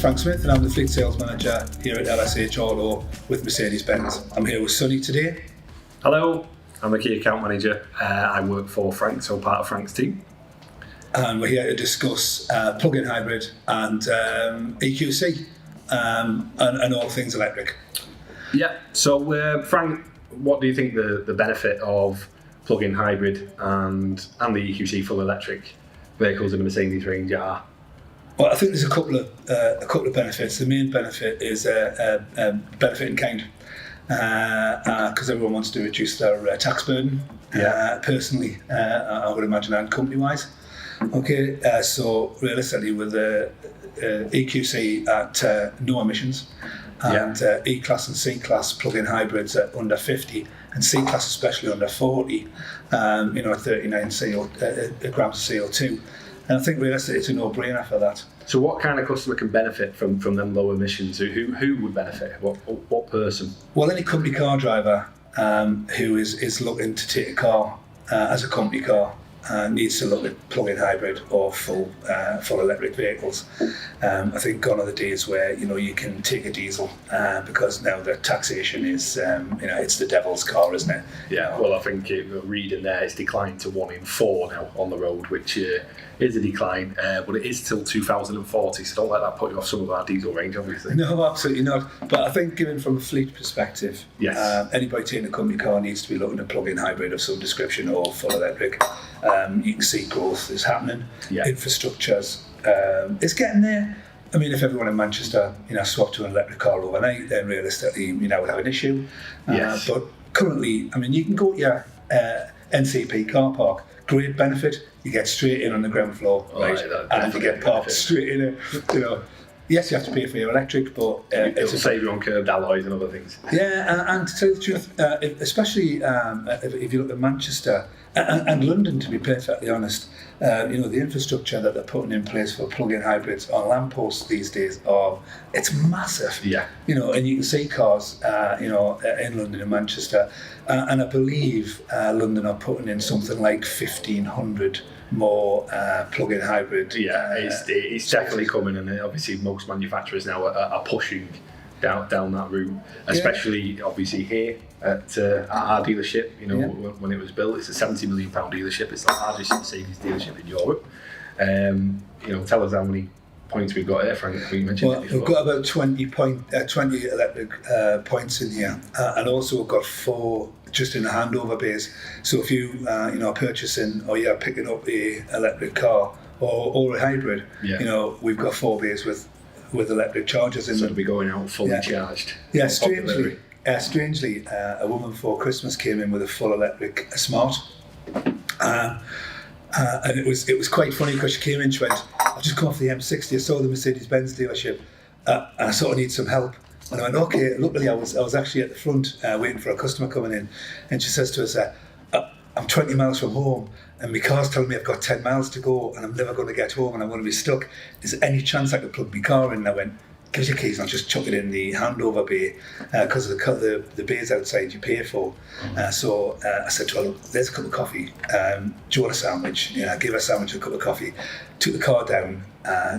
Frank Smith and I'm the Fleet Sales Manager here at LSH Auto with Mercedes-Benz. I'm here with Sonny today. Hello, I'm the Key Account Manager. I work for Frank, so part of Frank's team. And we're here to discuss plug-in hybrid and EQC and all things electric. Yeah, so Frank, what do you think the benefit of plug-in hybrid and the EQC full electric vehicles in the Mercedes range are? Well, I think there's a couple of benefits. The main benefit is benefit in kind, because everyone wants to reduce their tax burden. Personally, I would imagine, and company-wise. Okay, so realistically, with the EQC at no emissions, and E-Class and C-Class plug-in hybrids at under 50, and C-Class especially under 40, at 39 grams of CO2. And I think realistically it's a no-brainer for that. So what kind of customer can benefit from them low emissions? Who would benefit? What person? Well, any company car driver who is looking to take a car as a company car needs to look at plug-in hybrid or full electric vehicles. I think gone are the days where you can take a diesel because now the taxation is it's the devil's car, isn't it? Yeah. Well, I think reading there it's declined to 1 in 4 now on the road, which is a decline, but it is till 2040. So don't let that put you off some of our diesel range, obviously. No, absolutely not. But I think, given from a fleet perspective, yes, anybody taking a company car needs to be looking at plug-in hybrid of some description or full electric. You can see growth is happening. Infrastructure's it's getting there. I mean, if everyone in Manchester swapped to an electric car overnight, then realistically we'd have an issue. Yes. But currently, I mean, you can go to your NCP car park. Great benefit. You get straight in on the ground floor, right? And you get parked straight in it. Yes, you have to pay for your electric, but it'll save you on curved alloys and other things. Yeah, and to tell you the truth, especially if you look at Manchester and London, to be perfectly honest, the infrastructure that they're putting in place for plug-in hybrids on lampposts these days it's massive. Yeah. And you can see cars, in London and Manchester, and I believe London are putting in something like 1,500 more plug-in hybrid. It's definitely coming, and obviously most manufacturers now are pushing down that route, especially obviously here at our dealership. When it was built, it's a £70 million dealership. It's the largest Mercedes dealership in Europe. Tell us how many points we've got here, Frank. You mentioned it before. We've got about 20 electric points in here, and also we've got 4 just in the handover bays. So if you are purchasing or you're picking up a electric car or a hybrid, we've got 4 bays with electric chargers in them. So they'll be going out fully charged. Yeah, strangely, a woman before Christmas came in with a full electric Smart. And it was quite funny because she came in, she went, I've just come off the M60, I saw the Mercedes-Benz dealership, and I sort of need some help. And I went, okay. Luckily, I was actually at the front waiting for a customer coming in, and she says to us, I'm 20 miles from home, and my car's telling me I've got 10 miles to go, and I'm never going to get home, and I'm going to be stuck. Is there any chance I could plug my car in? And I went, give us your keys, and I'll just chuck it in the handover bay, because of the bays outside you pay for. So I said to her, look, there's a cup of coffee. Do you want a sandwich? Give her a sandwich and a cup of coffee. Took the car down,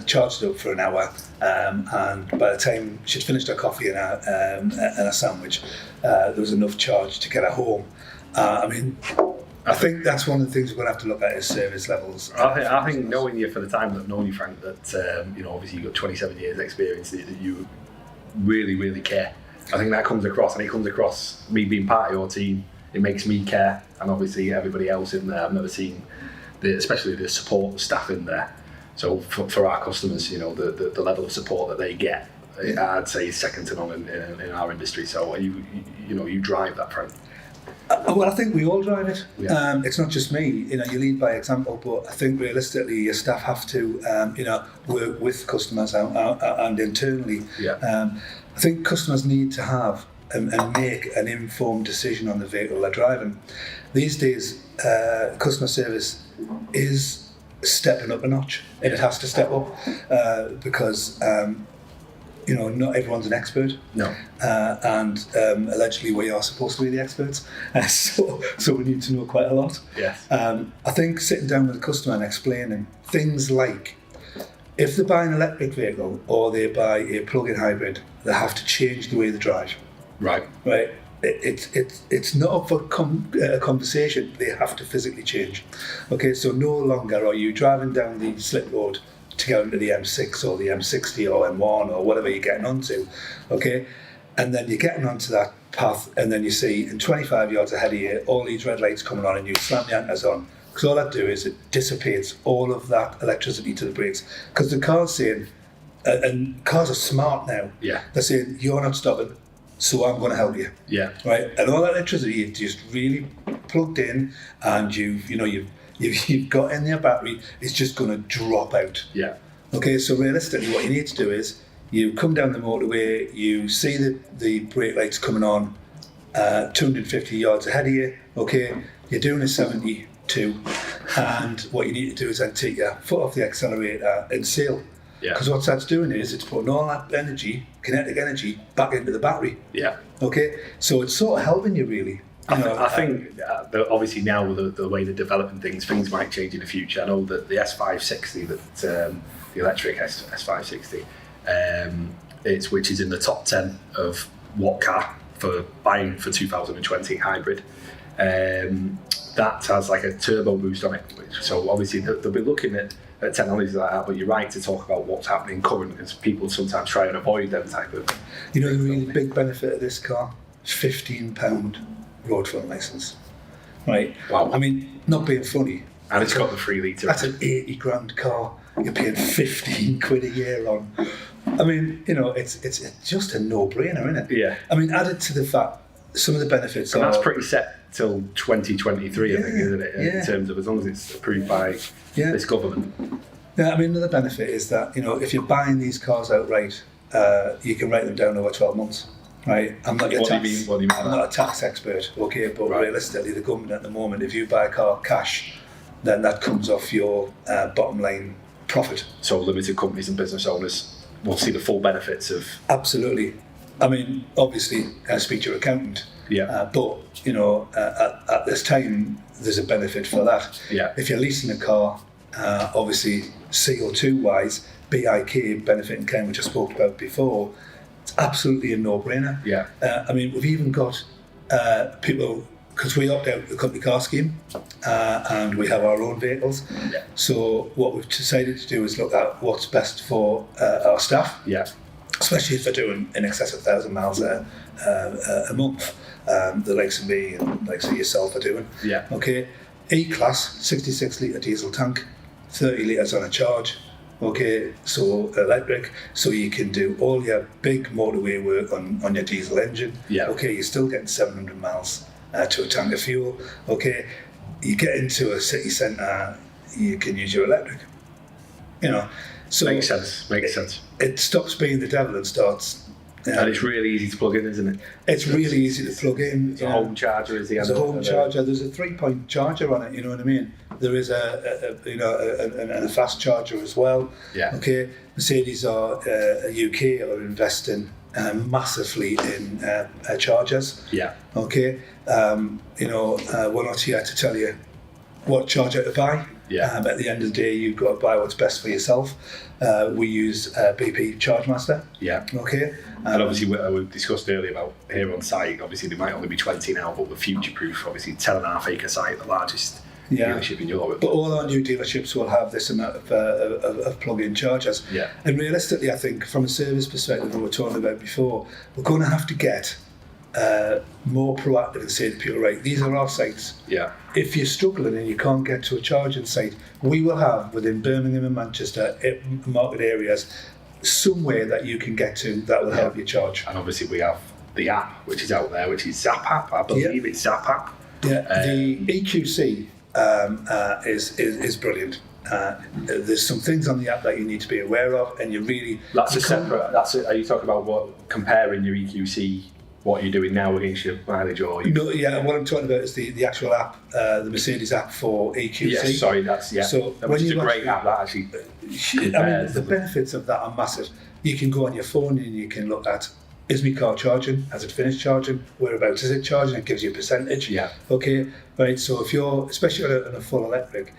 charged it up for an hour, and by the time she'd finished her coffee and a sandwich, there was enough charge to get her home. I think that's one of the things we're going to have to look at is service levels. I think knowing you for the time that I've known you, Frank, that obviously you've got 27 years experience, that you really, really care. I think that comes across, and it comes across me being part of your team. It makes me care, and obviously everybody else in there. I've never seen, especially the support staff in there. So for our customers, the level of support that they get, I'd say is second to none in our industry. So you drive that, Frank. Well, I think we all drive it. Yeah. It's not just me. You lead by example, but I think realistically, your staff have to, work with customers and internally. Yeah. I think customers need to have and make an informed decision on the vehicle they're driving. These days, customer service is stepping up a notch, and it has to step up because. Not everyone's an expert. No. And allegedly we are supposed to be the experts. So we need to know quite a lot. Yes. I think sitting down with the customer and explaining things like if they buy an electric vehicle or they buy a plug-in hybrid, they have to change the way they drive. Right. Right. It's not up for a conversation. They have to physically change. Okay, so no longer are you driving down the slip road to go into the M6 or the M60 or M1 or whatever you're getting onto. Okay, and then you're getting onto that path, and then you see in 25 yards ahead of you all these red lights coming on, and you slam the anchors on. Because all that do is it dissipates all of that electricity to the brakes. Because the car's saying, and cars are smart now. Yeah. They're saying you're not stopping, so I'm going to help you. Yeah. Right. And all that electricity you just really plugged in, and you've got in their battery. It's just going to drop out. Yeah. Okay. So realistically, what you need to do is you come down the motorway, you see the brake lights coming on, 250 yards ahead of you. Okay. You're doing a 72, and what you need to do is then take your foot off the accelerator and sail. Yeah. Because what that's doing is it's putting all that energy, kinetic energy, back into the battery. Yeah. Okay. So it's sort of helping you really. I think that obviously now with the way they're developing things might change in the future. I know that the S560, the electric S560, which is in the top 10 of what car for buying for 2020 hybrid. That has like a turbo boost on it. So obviously they'll be looking at technologies like that, but you're right to talk about what's happening current, because people sometimes try and avoid them type of. The really big benefit of this car is £15 road fund licence. Right. Wow. I mean, not being funny. And it's got the 3 litre. That's an 80 grand car. You're paying 15 quid a year on. I mean, it's just a no-brainer, isn't it? Yeah. I mean, added to the fact, some of the benefits and are... that's pretty set till 2023, I think, isn't it? In terms of as long as it's approved by this government. Yeah, I mean, another benefit is that, if you're buying these cars outright, you can write them down over 12 months. Right, I'm not What do you mean? I'm not a tax expert, okay, but realistically, the government at the moment, if you buy a car cash, then that comes off your bottom line profit. So limited companies and business owners will see the full benefits of. Absolutely. I mean, obviously, speak to your accountant. Yeah. But at this time, there's a benefit for that. Yeah. If you're leasing a car, obviously CO2 wise, BIK, benefit in kind, which I spoke about before. Absolutely a no-brainer. Yeah. I mean, we've even got people, because we opt out the company car scheme, and we have our own vehicles. Yeah. So what we've decided to do is look at what's best for our staff. Yeah. Especially if they're doing in excess of 1,000 miles a month, the likes of me and the likes of yourself are doing. Yeah. Okay. E-Class, 66 litre diesel tank, 30 litres on a charge. Okay, so electric, so you can do all your big motorway work on your diesel engine. Yeah. Okay, you're still getting 700 miles to a tank of fuel. Okay, you get into a city centre, you can use your electric. So Makes sense. It stops being the devil and starts. And it's really easy to plug in, isn't it? It's really easy to plug in. It's a home charger is the There's answer. a home charger. There's a 3-point charger on it. You know what I mean? There is a fast charger as well. Yeah. Okay. Mercedes are UK are investing massively in chargers. Yeah. Okay. We're not here to tell you what charger to buy. Yeah. At the end of the day, you've got to buy what's best for yourself. We use BP ChargeMaster. Yeah. Okay. And obviously, we discussed earlier about here on site, obviously, there might only be 20 now, but we're future-proof. Obviously, 10.5 acre site, the largest dealership in Europe. But all our new dealerships will have this amount of plug-in chargers. Yeah. And realistically, I think, from a service perspective, we were talking about before, we're going to have to get more proactive and say to people, right, these are our sites. Yeah. If you're struggling and you can't get to a charging site, we will have within Birmingham and Manchester market areas somewhere that you can get to that will help you charge. And obviously we have the app which is out there, which is Zap app. I believe it's Zap app. Yeah, the EQC is brilliant. There's some things on the app that you need to be aware of, and you really. Are you talking about comparing your EQC? What you're doing now against your mileage, or you... No, yeah. What I'm talking about is the actual app, the Mercedes app for EQC. Yes, sorry, So which is a great app that actually. The benefits of that are massive. You can go on your phone and you can look at, is my car charging? Has it finished charging? Whereabouts is it charging? It gives you a percentage. Yeah. Okay. Right. So if you're, especially on a full electric,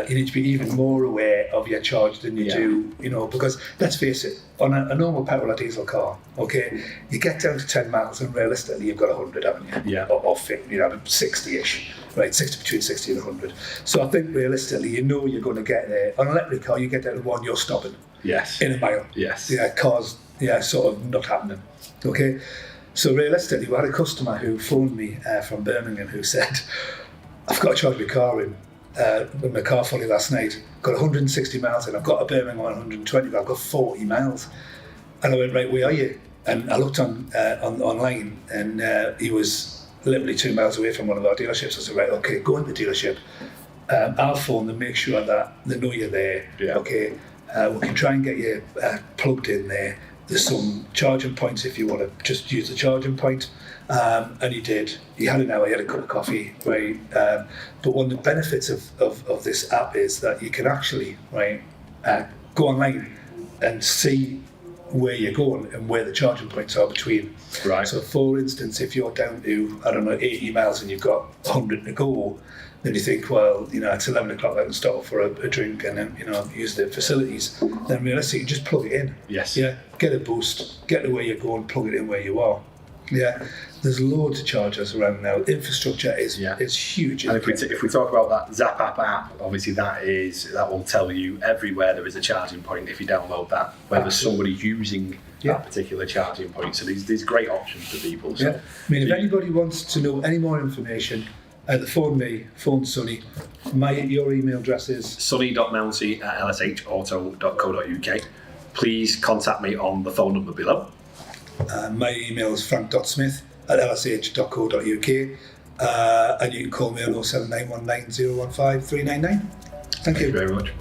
you need to be even more aware of your charge than you do, you know, because let's face it, on a normal petrol or diesel car, okay, you get down to 10 miles and realistically you've got 100, haven't you? Yeah. Or 50, you know, 60-ish, right? 60, between 60 and 100. So I think realistically, you know you're going to get there. On an electric car, you get down to 1, you're stopping. Yes. In a mile. Yes. Yeah, cars, sort of not happening. Okay. So realistically, we had a customer who phoned me from Birmingham who said, I've got to charge my car in. With my car fully last night, got 160 miles in. I've got a Birmingham on 120, but I've got 40 miles. And I went, right, where are you? And I looked online, and he was literally 2 miles away from one of our dealerships. I said, right, okay, go in the dealership. I'll phone them, make sure that they know you're there. Yeah. Okay, we can try and get you plugged in there. There's some charging points if you want to just use the charging point. And he did. He had an hour, he had a cup of coffee, right? But one of the benefits of this app is that you can actually, right, go online and see where you're going and where the charging points are between. Right. So for instance, if you're down to, 80 miles and you've got 100 to go, then you think, well, it's 11 o'clock, I can stop for a drink and then, use the facilities. Then realistically, you just plug it in. Yes. Yeah, get a boost, get to where you're going, plug it in where you are. Yeah, there's loads of chargers around now. Infrastructure is huge. And if we talk about that Zap app, obviously that will tell you everywhere there is a charging point if you download that, where there's somebody using that particular charging point. So there's great options for people. So, if anybody wants to know any more information, either phone me, phone Sonny. Your email address is sonny.mouncy@lshauto.co.uk. Please contact me on the phone number below. My email is frank.smith@lsh.co.uk, and you can call me on 07919 015 399. Thank you very much.